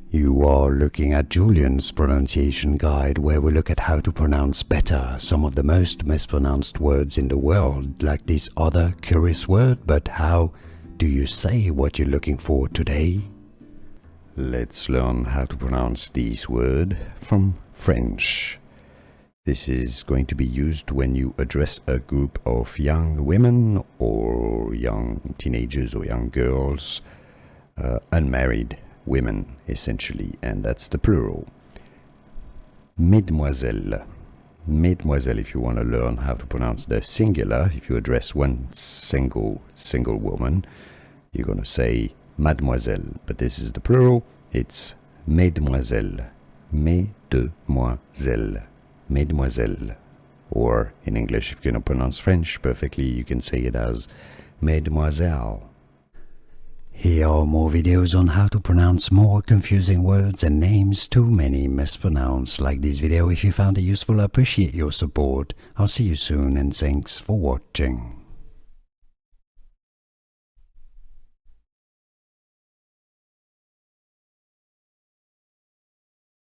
You are looking at Julian's pronunciation guide, where we look at how to pronounce better some of the most mispronounced words in the world, like this other curious word. But how do you say what you're looking for today? Let's learn how to pronounce this word from French. This is going to be used when you address a group of young women or young teenagers or young girls, unmarried women essentially, and that's the plural. Mesdemoiselles. Mesdemoiselles, if you want to learn how to pronounce the singular, if you address one single woman, you're going to say mademoiselle, but this is the plural. It's mesdemoiselles. Mesdemoiselles. Mesdemoiselles. Or in English, if you can pronounce French perfectly, you can say it as mesdemoiselles. Here are more videos on how to pronounce more confusing words and names too many mispronounced. Like this video if you found it useful. I appreciate your support. I'll see you soon and thanks for watching.